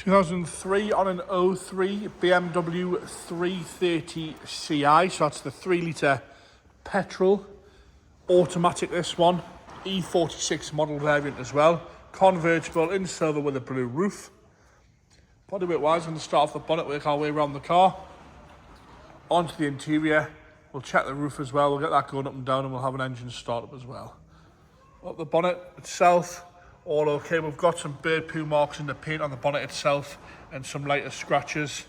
2003 on an 03 BMW 330ci, so that's the 3 litre petrol, automatic this one, E46 model variant as well, convertible in silver with a blue roof. Bodyweight wise, I'm going to start off the bonnet, work our way around the car, onto the interior, we'll check the roof as well, we'll get that going up and down and we'll have an engine start up as well. Up the bonnet itself, all okay. We've got some bird poo marks in the paint on the bonnet itself and some lighter scratches.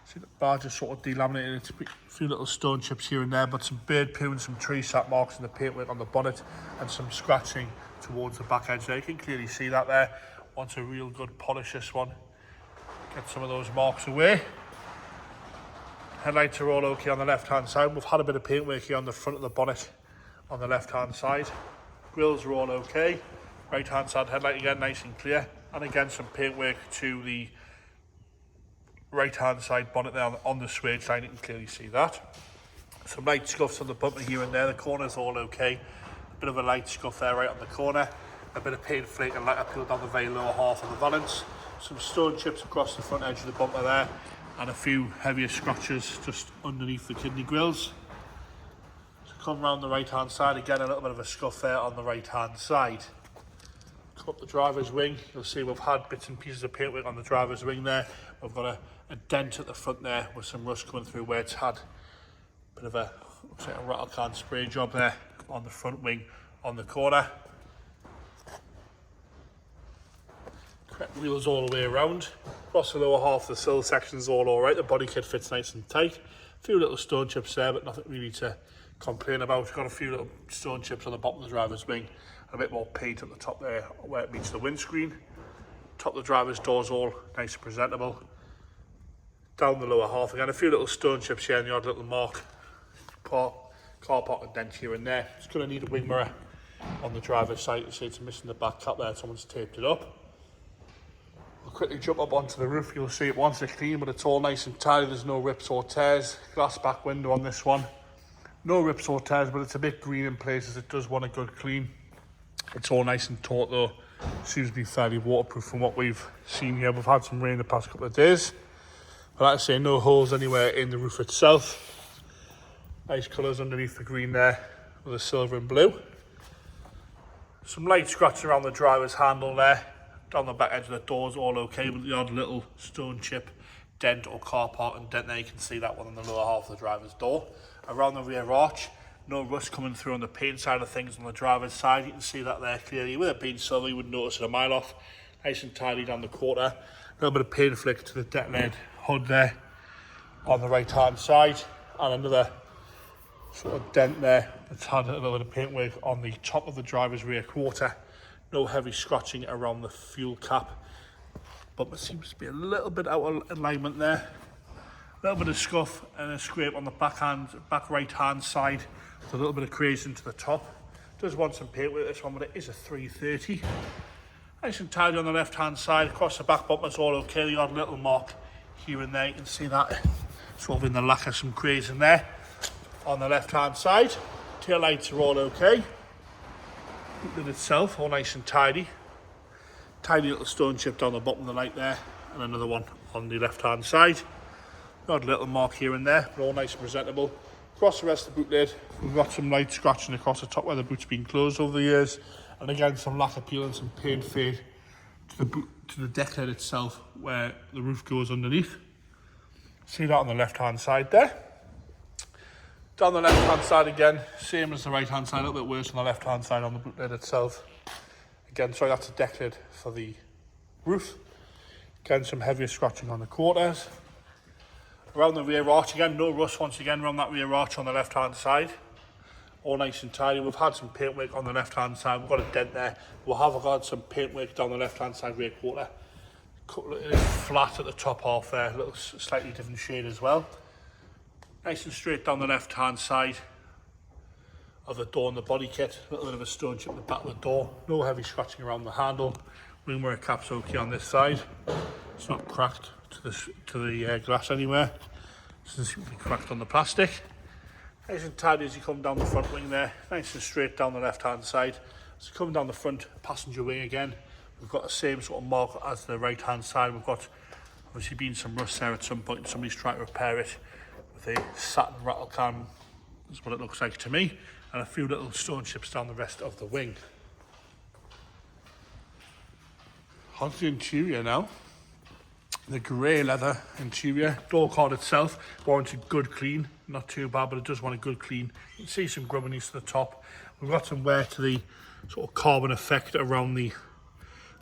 See the bar just sort of delaminated, it's a few little stone chips here and there, but some bird poo and some tree sap marks in the paintwork on the bonnet and some scratching towards the back edge there. You can clearly see that there. Wants a real good polish this one. Get some of those marks away. Headlights are all okay on the left hand side. We've had a bit of paintwork here on the front of the bonnet on the left hand side. Grills are all okay. Right hand side headlight again nice and clear, and again some paintwork to the right hand side bonnet there on the suede side, you can clearly see that. Some light scuffs on the bumper here and there, the corner's all okay. A bit of a light scuff there right on the corner, a bit of paint flake and light appeal down the very lower half of the valance, some stone chips across the front edge of the bumper there, and a few heavier scratches just underneath the kidney grills. So come round the right hand side, again a little bit of a scuff there on the right hand side. Up the driver's wing, you'll see we've had bits and pieces of paintwork on the driver's wing there. We've got a dent at the front there with some rust coming through where it's had a bit of a, looks like a rattle can spray job there on the front wing on the corner. Correct wheels all the way around. Across the lower half of the sill section's all alright, the body kit fits nice and tight. A few little stone chips there, but nothing really to complain about. We've got a few little stone chips on the bottom of the driver's wing. A bit more paint at the top there where it meets the windscreen. Top of the driver's door's all nice and presentable. Down the lower half again, a few little stone chips here and the odd little mark. Car park dent here and there. It's going to need a wing mirror on the driver's side. You see it's missing the back cap there, someone's taped it up. We'll quickly jump up onto the roof. You'll see it once it's clean, but it's all nice and tidy. There's no rips or tears. Glass back window on this one. No rips or tears, but it's a bit green in places. It does want a good clean. It's all nice and taut though. Seems to be fairly waterproof from what we've seen here. We've had some rain the past couple of days. But like I say, no holes anywhere in the roof itself. Nice colours underneath the green there with the silver and blue. Some light scratches around the driver's handle there. Down the back edge of the door's all okay, with the odd little stone chip dent or car park and dent there. You can see that one on the lower half of the driver's door. Around the rear arch, no rust coming through on the paint side of things on the driver's side. You can see that there clearly. With it being silver, you wouldn't notice it a mile off. Nice and tidy down the quarter. A little bit of paint flick to the deck lid hood there on the right hand side. And another sort of dent there that's had a little bit of paintwork on the top of the driver's rear quarter. No heavy scratching around the fuel cap. But there seems to be a little bit out of alignment there. A little bit of scuff and a scrape on the back right hand side. With a little bit of crease into the top. Does want some paint with this one, but it is a 330. Nice and tidy on the left hand side. Across the back bumper's all okay. The odd little mark here and there. You can see that sort of in the lacquer, some crease in there. On the left hand side, tail lights are all okay. Boot lid itself, all nice and tidy. Tiny little stone chip down the bottom of the light there, and another one on the left hand side. Odd little mark here and there, but all nice and presentable. Across the rest of the boot lid, we've got some light scratching across the top where the boot's been closed over the years, and again some lacquer peel and some paint fade to the deck lid itself where the roof goes underneath. See that on the left hand side there. Down the left hand side again, same as the right hand side, a little bit worse on the left hand side on the boot lid itself. Again, sorry, that's a deck lid for the roof. Again, some heavier scratching on the quarters. Around the rear arch again, no rust once again around that rear arch on the left hand side. All nice and tidy. We've had some paintwork on the left hand side. We've got a dent there. We'll have got some paintwork down the left hand side rear quarter. It is flat at the top half there, a little slightly different shade as well. Nice and straight down the left hand side of the door and the body kit. A little bit of a stone chip at the back of the door. No heavy scratching around the handle. Wing mirror cap's okay on this side. It's not cracked to the glass anywhere. It doesn't seem to be cracked on the plastic. Nice and tidy as you come down the front wing there. Nice and straight down the left hand side. As you come down the front passenger wing again, We've got the same sort of mark as the right hand side. We've got obviously been some rust there at some point and somebody's trying to repair it with a Saturn rattle can. That's what it looks like to me. And a few little stone chips down the rest of the wing. Onto the interior now. The grey leather interior. Door card itself warrants a good clean. Not too bad, but it does want a good clean. You can see some grubbiness to the top. We've got some wear to the sort of carbon effect around the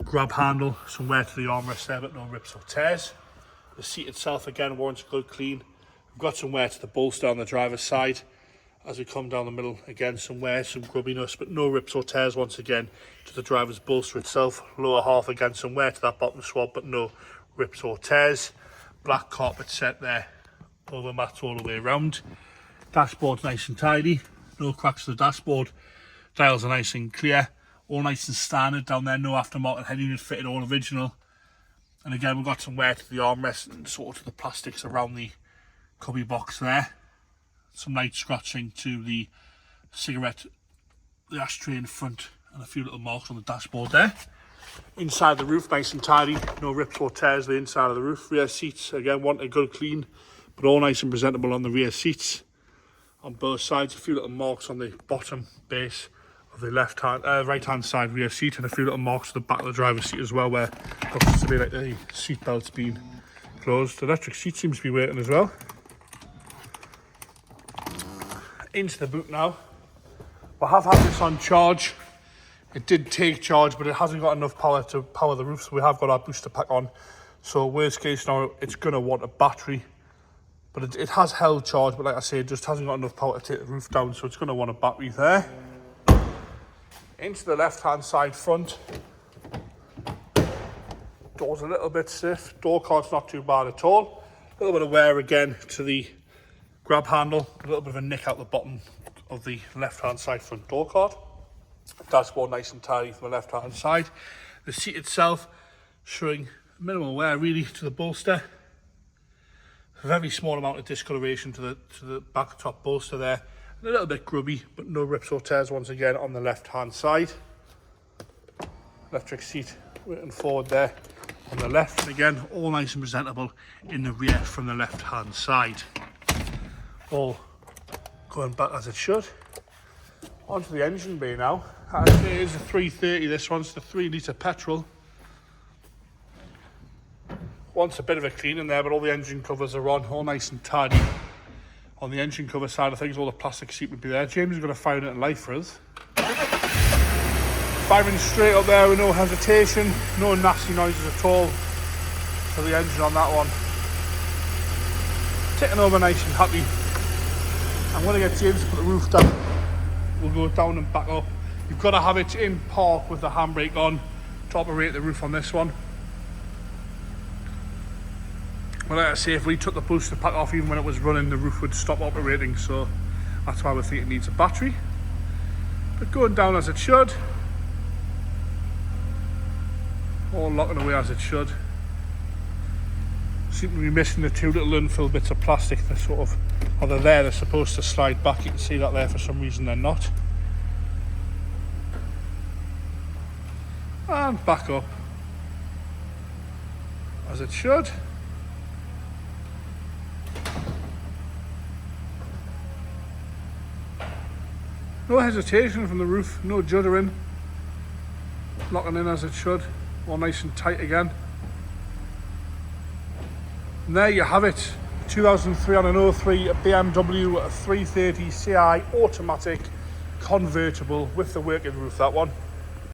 grab handle. Some wear to the armrest there, but no rips or tears. The seat itself again warrants a good clean. We've got some wear to the bolster on the driver's side. As we come down the middle, again some wear, some grubbiness, but no rips or tears once again to the driver's bolster itself. Lower half again, some wear to that bottom swab, but no rips or tears. Black carpet set there, over mats all the way around. Dashboard's nice and tidy, no cracks to the dashboard. Dials are nice and clear, all nice and standard down there, no aftermarket head unit fitted, all original. And again, we've got some wear to the armrest and sort of the plastics around the cubby box there. Some light scratching to the cigarette, the ashtray in front, and a few little marks on the dashboard there. Inside the roof, nice and tidy, no rips or tears the inside of the roof. Rear seats, again, want a good clean, but all nice and presentable on the rear seats. On both sides, a few little marks on the bottom base of the right hand side rear seat, and a few little marks to the back of the driver's seat as well, where it looks to be like the seat belt's been closed. The electric seat seems to be working as well. Into the boot now. We have had this on charge. It did take charge, but it hasn't got enough power to power the roof, so we have got our booster pack on. So worst case now, it's going to want a battery, but it has held charge, but like I say, it just hasn't got enough power to take the roof down, so it's going to want a battery there. Into the left hand side front. Door's a little bit stiff. Door card's not too bad at all. A little bit of wear again to the grab handle, a little bit of a nick out the bottom of the left hand side front door card. Dashboard nice and tidy from the left hand side. The seat itself showing minimal wear really to the bolster. A very small amount of discoloration to the back top bolster there. A little bit grubby, but no rips or tears once again on the left hand side. Electric seat waiting forward there on the left, and again all nice and presentable in the rear from the left hand side. All going back as it should. Onto the engine bay now. As it is a 330, this one's the 3 litre petrol. Wants a bit of a clean in there, but all the engine covers are on, all nice and tidy. On the engine cover side of things, all the plastic seat would be there. James is going to fire it in life for us. Firing straight up there with no hesitation, no nasty noises at all. So the engine on that one, ticking over nice and happy. I'm going to get James to put the roof down. We'll go down and back up. You've got to have it in park with the handbrake on to operate the roof on this one. Well, like I say, if we took the booster pack off even when it was running, the roof would stop operating, so that's why we think it needs a battery. But going down as it should. All locking away as it should. Seem to be missing the two little unfilled bits of plastic that sort of, or they're there, they're supposed to slide back. You can see that there, for some reason they're not. And back up as it should. No hesitation from the roof, no juddering. Locking in as it should, all nice and tight again. And there you have it, 2003 on an 03 BMW 330 Ci automatic convertible with the working roof, that one.